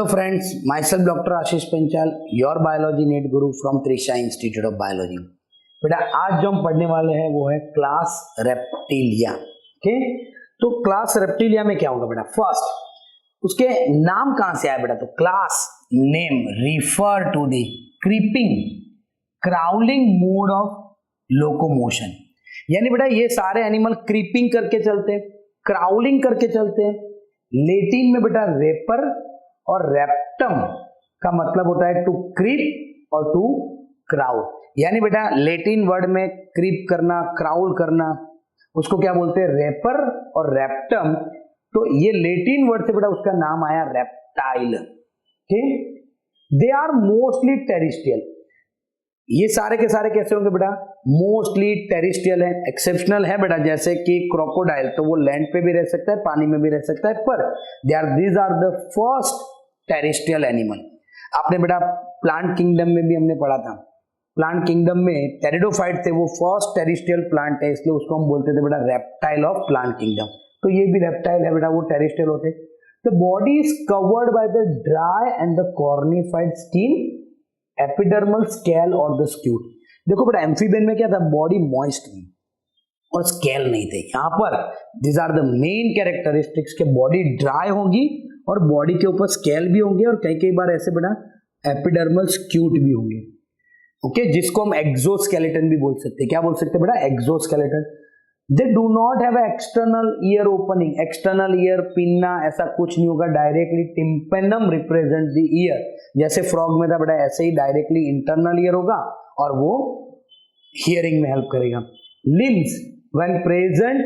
Hello friends, myself Dr. Ashish Panchal, your biology NEET guru from Trisha Institute of Biology। बेटा आज जो हम पढ़ने वाले हैं वो है क्लास रेप्टिलिया। ओके, तो क्लास रेप्टिलिया में क्या होगा बेटा? फर्स्ट उसके नाम कहां से आया बेटा? तो class name refer to the creeping crawling mode of locomotion. यानी बेटा ये सारे एनिमल क्रीपिंग करके चलते हैं, क्राउलिंग करके चलते हैं। लेटिन में बेटा रेपर और रेप्टम का मतलब होता है टू क्रीप और टू क्राउल। यानी बेटा लेटिन वर्ड में क्रीप करना, क्राउल करना, उसको क्या बोलते हैं? रेपर और रेप्टम। तो ये लेटिन वर्ड से बेटा उसका नाम आया reptile. They are mostly terrestrial. ये सारे के सारे कैसे होंगे बेटा? मोस्टली टेरिस्ट्रियल है। एक्सेप्शनल है बेटा, जैसे कि क्रोकोडाइल, तो वो लैंड पे भी रह सकता है, पानी में भी रह सकता है, पर these are the first terrestrial animal. आपने बेटा प्लांट किंगडम में भी हमने पढ़ा था, प्लांट किंगडम में टेरिडोफाइट थे, वो फर्स्ट टेरिस्ट्रियल प्लांट है, इसलिए उसको हम बोलते थे बेटा रेप्टाइल ऑफ प्लांट किंगडम। तो ये भी रेप्टाइल है बेटा, वो टेरिस्ट्रियल होते। The body is covered by the dry and the cornified skin, epidermal scale और द स्क्यूट। देखो बेटा एम्फीबियन में क्या था? बॉडी मॉइस्ट थी और स्केल नहीं थे। यहाँ पर this are the main characteristics के बॉडी ड्राई होगी और बॉडी के ऊपर स्केल भी होंगे और कई बार ऐसे बेटा एपिडर्मल स्क्यूट भी होंगे। ओके, जिसको हम एक्सोस्केलेटन भी बोल सकते हैं। क्या बोल सकते हैं बेटा? Exoskeleton. They do not have external ear opening. External ear pinna ऐसा कुछ नहीं होगा, directly tympanum represent the ear. जैसे फ्रॉग में था बेटा, ऐसे ही डायरेक्टली इंटरनल ईयर होगा और वो हियरिंग में हेल्प करेगा। Limbs when present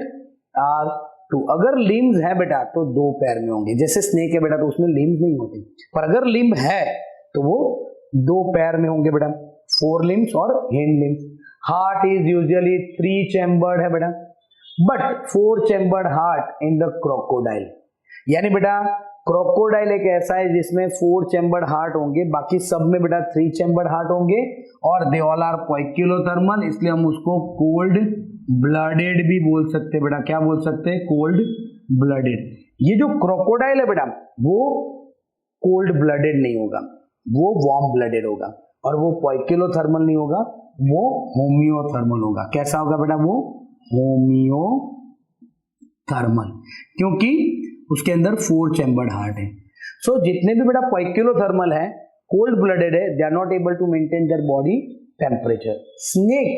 are two. अगर लिम्स है बेटा तो दो पैर में होंगे। जैसे स्नेक है बेटा तो उसमें लिम्स नहीं होते, पर अगर लिम्ब है तो वो दो पैर में होंगे बेटा, फोर लिम्स और hind limbs. Heart is usually 3 chambered है बेटा, but 4 chambered heart in the crocodile. यानी बेटा क्रोकोडाइल एक ऐसा है जिसमें 4 चैम्बर्ड हार्ट होंगे, बाकी सब में बेटा 3 चैम्बर्ड हार्ट होंगे और दे ऑल आर पोइक्यूलोथर्मल, इसलिए हम उसको कोल्ड ब्लडेड भी बोल सकते हैं बेटा। क्या बोल सकते हैं? Cold blooded. ये जो क्रोकोडाइल है बेटा वो कोल्ड ब्लडेड नहीं होगा, वो वार्म ब्लडेड होगा, और वो पोइक्यूलोथर्मल नहीं होगा, वो होमियोथर्मल होगा। कैसा होगा बेटा? वो होमियोथर्मल, क्योंकि उसके अंदर 4 चैम्बर्ड हार्ट है। सो जितने भी बेटा पोइक्यूलोथर्मल है, कोल्ड ब्लडेड है, they are not able to maintain their body temperature. Snake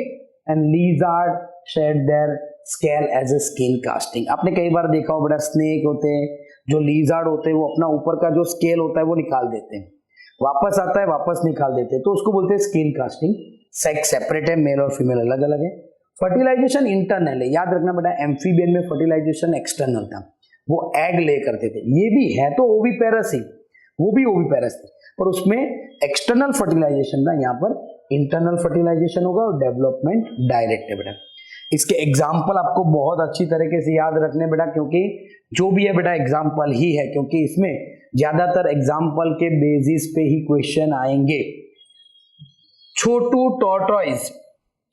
and lizard shed their scale as a skin casting. आपने कई बार देखा हो बेटा, स्नेक होते हैं, जो लीजर्ड होते हैं, वो अपना ऊपर का जो स्केल होता है वो निकाल देते हैं, वापस आता है वापस निकाल देते हैं, तो उसको बोलते हैं स्किन कास्टिंग। सेक्स सेपरेट है, मेल और फीमेल अलग अलग है। फर्टिलाइजेशन इंटरनल है, याद रखना बेटा। एम्फीबियन में फर्टिलाइजेशन एक्सटर्नल था, वो एग ले करते थे। ये भी है तो ओविपेरस ही, वो भी ओविपेरस थे, पर उसमें एक्सटर्नल फर्टिलाइजेशन था, यहाँ पर इंटरनल फर्टिलाइजेशन होगा और डेवलपमेंट डायरेक्ट है बेटा। इसके एग्जाम्पल आपको बहुत अच्छी तरीके से याद रखने बेटा, क्योंकि जो भी है बेटा एग्जाम्पल ही है, क्योंकि इसमें ज्यादातर एग्जाम्पल के बेसिस पे ही क्वेश्चन आएंगे। छोटू tortoise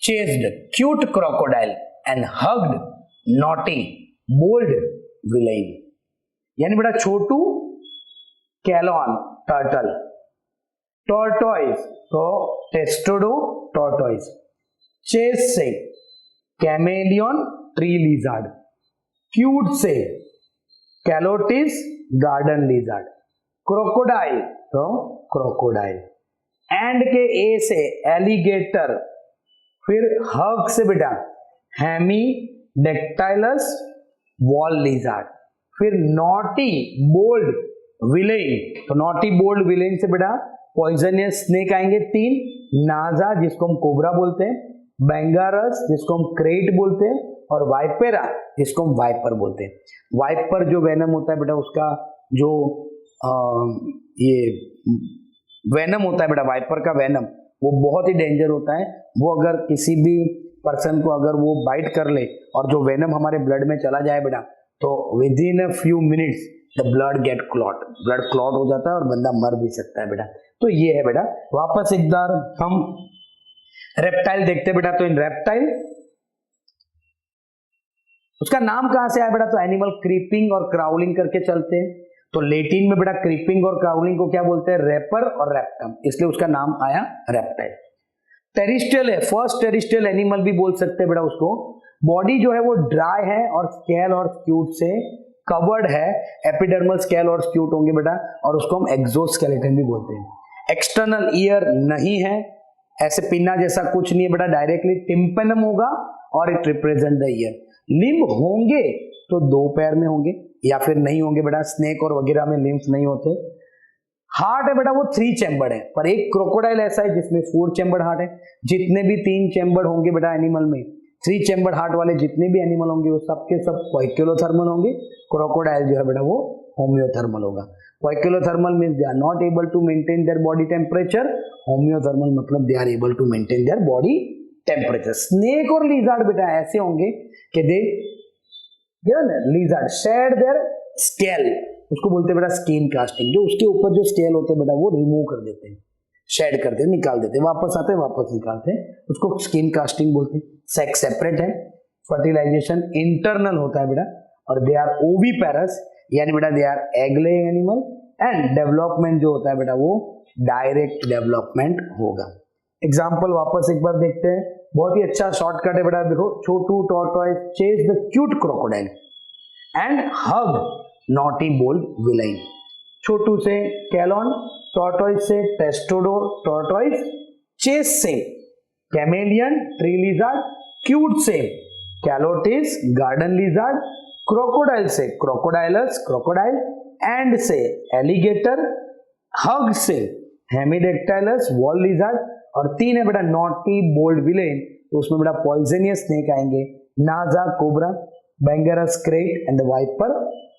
chased cute crocodile and hugged naughty bold villain. यानी बेटा छोटू कैलॉन टर्टल, टॉर्टोइस तो टेस्टोडो टॉर्टोइस, चेस से कैमेलियन ट्री लिजार्ड, क्यूट से कैलोटिस गार्डन लिजार्ड, क्रोकोडाइल तो क्रोकोडाइल, एंड के ए से एलिगेटर, फिर हग से बेटा हैमी डेक्टाइलस वॉल लिजार्ड, फिर नॉटी बोल्ड विलेन, तो नॉटी बोल्ड विलेन से बेटा पॉइजनियस स्नेक आएंगे 3, नाजा जिसको हम कोबरा बोलते हैं, बेंगारस जिसको हम क्रेट बोलते हैं, और वाइपेरा जिसको हम वाइपर बोलते हैं। वाइपर जो वेनम होता है बेटा, उसका जो ये वेनम होता है बेटा, वाइपर का वेनम वो बहुत ही डेंजर होता है। वो अगर किसी भी पर्सन को अगर वो बाइट कर ले और जो वेनम हमारे ब्लड में चला जाए बेटा, तो within a few minutes the blood get clot, blood clot हो जाता है और बंदा मर भी सकता है बेटा। तो ये है बेटा। वापस एक बार हम रेप्टाइल देखते बेटा, तो इन रेप्टाइल उसका नाम कहां से आया बेटा? तो एनिमल क्रीपिंग और क्राउलिंग करके चलते हैं। तो लेटिन में बेटा क्रीपिंग और क्राउलिंग को क्या बोलते हैं, रेपर और रेप्टम, इसलिए उसका नाम आया रेप्टाइल। टेरिस्ट्रियल है, फर्स्ट टेरिस्ट्रियल एनिमल भी बोल सकते हैं बेटा उसको। बॉडी जो है वो ड्राई है और स्केल और स्क्यूट से कवर्ड है, एपिडर्मल स्केल और स्क्यूट होंगे बेटा, और उसको हम एक्सोस्केलेटन भी बोलते हैं। एक्सटर्नल ईयर नहीं है, ऐसे पिन्ना जैसा कुछ नहीं है बेटा, डायरेक्टली टिम्पेनम होगा और it represent the year. Limb होंगे तो 2 पैर में होंगे या फिर नहीं होंगे बेटा, स्नेक और वगैरह में लिम्फ नहीं होते। हार्ट है बेटा वो 3 चैम्बर्ड है, पर एक क्रोकोडाइल ऐसा है जिसमें 4 चैम्बर्ड हार्ट है। जितने भी 3 चैम्बर्ड होंगे बेटा एनिमल में, 3 चैम्बर्ड हार्ट वाले जितने भी एनिमल होंगे वो सबके सब पोइकिलोथर्मल होंगे। क्रोकोडाइल जो है बेटा वो होम्योथर्मल होगा। Poikilothermal means they are not able to maintain their body temperature, homeothermal मतलब they are able to maintain their body temperature. Snake और लिजर्ड बेटा ऐसे होंगे कि they lizard shed their scale, उसको बोलते हैं बेटा स्किन कास्टिंग, जो उसके ऊपर जो स्केल होते हैं बेटा वो रिमूव कर देते हैं, शेड करते हैं, निकाल देते हैं, वापस आते हैं वापस निकालते हैं, उसको स्किन कास्टिंग बोलते हैं। सेक्स सेपरेट है, फर्टिलाइजेशन इंटरनल होता है बेटा, और दे आर ओविपेरस यानी बेटा they are egg laying animal, and development जो होता है बेटा वो डायरेक्ट डेवलपमेंट होगा। एग्जाम्पल वापस एक बार देखते हैं, बहुत ही अच्छा शॉर्टकट है बेटा, देखो छोटू tortoise chase the cute crocodile and hug naughty bold villain. छोटू से कैलॉन, टॉर्टोइस से टेस्टोडोर टॉर्टोइस, चेस से कैमेलियन ट्री लिजार्ड, क्यूट से कैलोटिस गार्डन लिजार्ड, क्रोकोडाइल से क्रोकोडाइलस क्रोकोडाइल, एंड से एलिगेटर, हग से हेमिडेक्टाइलस वॉल लिजार्ड, और 3 है बेटा नॉटी बोल्ड विलेन, तो उसमें बेटा पॉइजनियस स्नेक आएंगे, naja cobra, bungarus krait and the viper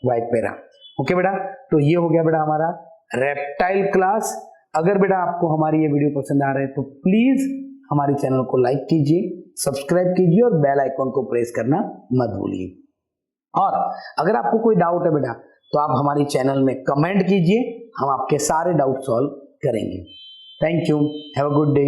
vipera. Okay बेटा, तो ये हो गया बेटा हमारा रेप्टाइल क्लास। अगर बेटा आपको हमारी ये वीडियो पसंद आ रहा है तो प्लीज हमारे चैनल को लाइक कीजिए, सब्सक्राइब कीजिए और बेल आइकॉन को प्रेस करना मत भूलिए। और अगर आपको कोई डाउट है बेटा तो आप हमारी चैनल में कमेंट कीजिए, हम आपके सारे डाउट सॉल्व करेंगे। Thank you, have a good day.